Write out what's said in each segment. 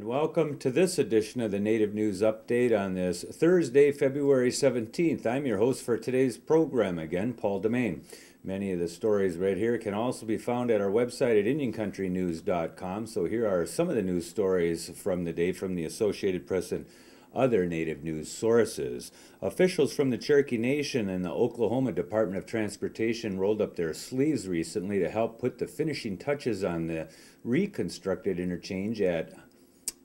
welcome to this edition of the Native News Update on this Thursday, February 17th. I'm your host for today's program again, Paul DeMain. Many of the stories right here can also be found at our website at IndianCountryNews.com. So here are some of the news stories from the day from the Associated Press and other Native news sources. Officials from the Cherokee Nation and the Oklahoma Department of Transportation rolled up their sleeves recently to help put the finishing touches on the reconstructed interchange at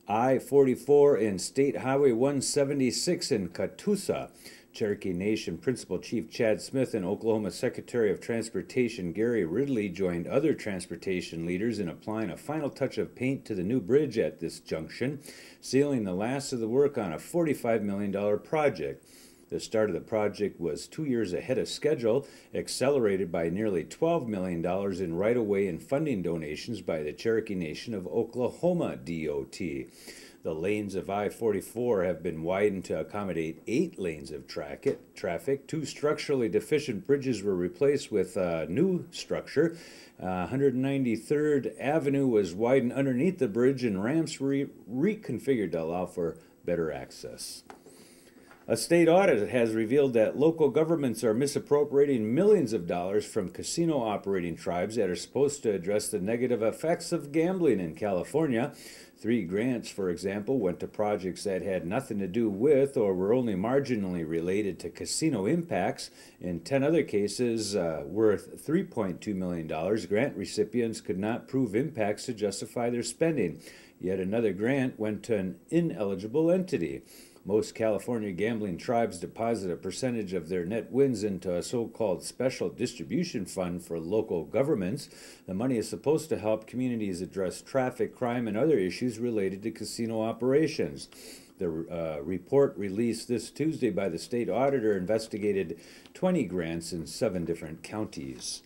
I-44 and State Highway 176 in Catoosa. Cherokee Nation Principal Chief Chad Smith and Oklahoma Secretary of Transportation Gary Ridley joined other transportation leaders in applying a final touch of paint to the new bridge at this junction, sealing the last of the work on a $45 million project. The start of the project was 2 years ahead of schedule, accelerated by nearly $12 million in right-of-way and funding donations by the Cherokee Nation of Oklahoma DOT. The lanes of I-44 have been widened to accommodate 8 lanes of traffic. 2 structurally deficient bridges were replaced with a new structure. 193rd Avenue was widened underneath the bridge and ramps were reconfigured to allow for better access. A state audit has revealed that local governments are misappropriating millions of dollars from casino operating tribes that are supposed to address the negative effects of gambling in California. 3 grants, for example, went to projects that had nothing to do with or were only marginally related to casino impacts. In 10 other cases worth $3.2 million, grant recipients could not prove impacts to justify their spending. Yet another grant went to an ineligible entity. Most California gambling tribes deposit a percentage of their net wins into a so-called special distribution fund for local governments. The money is supposed to help communities address traffic, crime, and other issues related to casino operations. The report released this Tuesday by the state auditor investigated 20 grants in 7 different counties.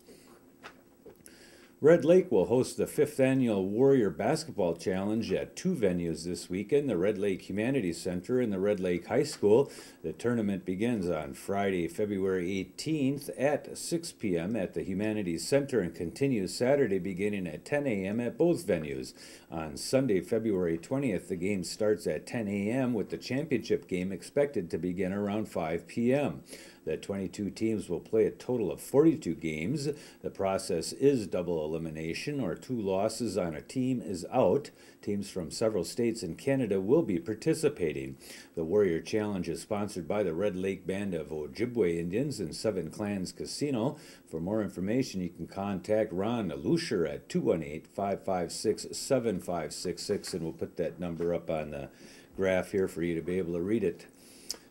Red Lake will host the 5th annual Warrior Basketball Challenge at 2 venues this weekend, the Red Lake Humanities Center and the Red Lake High School. The tournament begins on Friday, February 18th at 6 p.m. at the Humanities Center and continues Saturday beginning at 10 a.m. at both venues. On Sunday, February 20th, the game starts at 10 a.m. with the championship game expected to begin around 5 p.m. The 22 teams will play a total of 42 games. The process is double elimination, or 2 losses on a team is out. Teams from several states and Canada will be participating. The Warrior Challenge is sponsored by the Red Lake Band of Ojibwe Indians and 7 Clans Casino. For more information, you can contact Ron Lusher at 218-556-7566, and we'll put that number up on the graph here for you to be able to read it.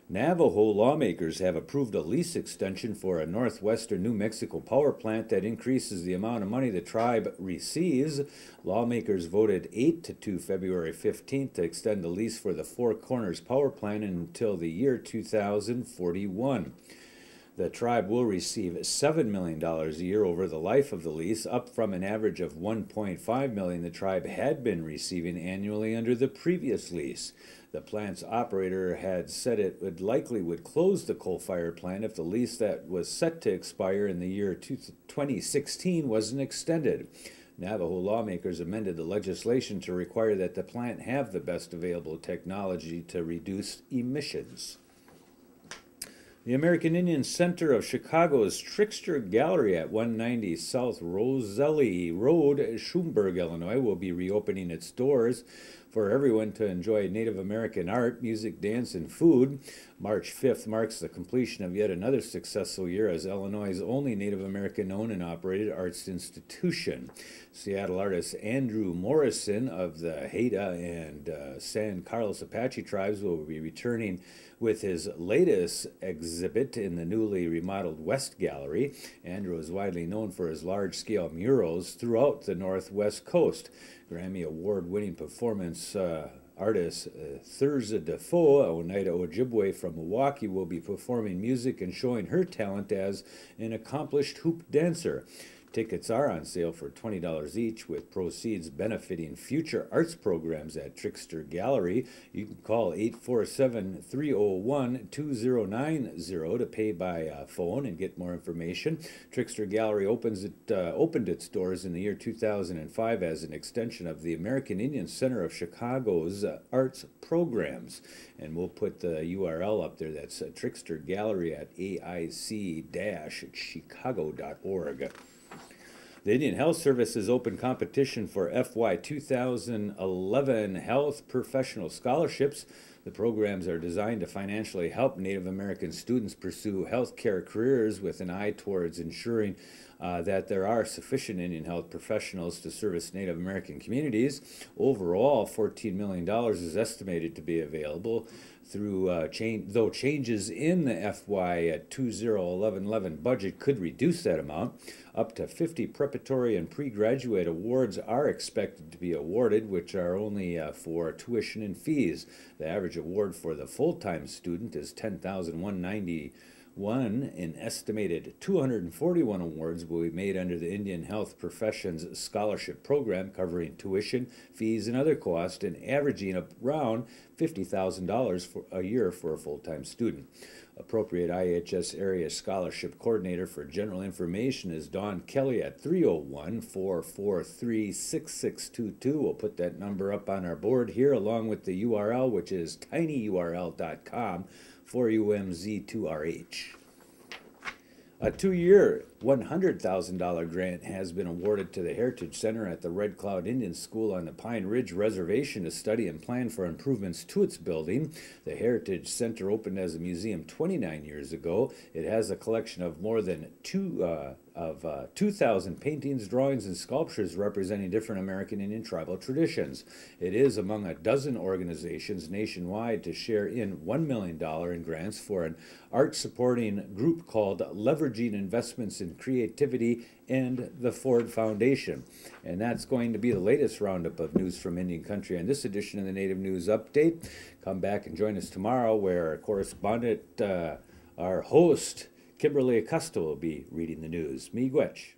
Navajo lawmakers have approved a lease extension for a northwestern New Mexico power plant that increases the amount of money the tribe receives. Lawmakers voted 8-2 February 15th to extend the lease for the Four Corners power plant until the year 2041. The tribe will receive $7 million a year over the life of the lease, up from an average of $1.5 million the tribe had been receiving annually under the previous lease. The plant's operator had said it would close the coal-fired plant if the lease that was set to expire in the year 2016 wasn't extended. Navajo lawmakers amended the legislation to require that the plant have the best available technology to reduce emissions. The American Indian Center of Chicago's Trickster Gallery at 190 South Roselli Road, Schaumburg, Illinois, will be reopening its doors for everyone to enjoy Native American art, music, dance, and food. March 5th marks the completion of yet another successful year as Illinois' only Native American-owned and operated arts institution. Seattle artist Andrew Morrison of the Haida and San Carlos Apache tribes will be returning with his latest exhibit in the newly remodeled West Gallery. Andrew is widely known for his large-scale murals throughout the Northwest Coast. Grammy Award-winning performance artist Thurza Defoe, a Oneida Ojibwe from Milwaukee, will be performing music and showing her talent as an accomplished hoop dancer. Tickets are on sale for $20 each, with proceeds benefiting future arts programs at Trickster Gallery. You can call 847-301-2090 to pay by phone and get more information. Trickster Gallery opened its doors in the year 2005 as an extension of the American Indian Center of Chicago's arts programs. And we'll put the URL up there. That's Trickster Gallery at aic-chicago.org. The Indian Health Service has opened competition for FY 2011 Health Professional Scholarships. The programs are designed to financially help Native American students pursue healthcare careers with an eye towards ensuring that there are sufficient Indian health professionals to service Native American communities. Overall, $14 million is estimated to be available through though changes in the FY 2011 budget could reduce that amount. Up to 50 preparatory and pre-graduate awards are expected to be awarded, which are only for tuition and fees. The average award for the full-time student is $10,191. An estimated 241 awards will be made under the Indian Health Professions Scholarship Program, covering tuition, fees, and other costs, and averaging around $50,000 for a year for a full-time student. Appropriate IHS Area Scholarship Coordinator for general information is Dawn Kelly at 301-443-6622. We'll put that number up on our board here, along with the URL, which is tinyurl.com/UMZ2RH. A 2-year, $100,000 grant has been awarded to the Heritage Center at the Red Cloud Indian School on the Pine Ridge Reservation to study and plan for improvements to its building. The Heritage Center opened as a museum 29 years ago. It has a collection of more than 2,000 paintings, drawings, and sculptures representing different American Indian tribal traditions. It is among a dozen organizations nationwide to share in $1 million in grants for an art-supporting group called Leveraging Investments in Creativity and the Ford Foundation. And that's going to be the latest roundup of news from Indian Country on this edition of the Native News Update. Come back and join us tomorrow, where our correspondent, our host, Kimberly Acosta, will be reading the news. Miigwech.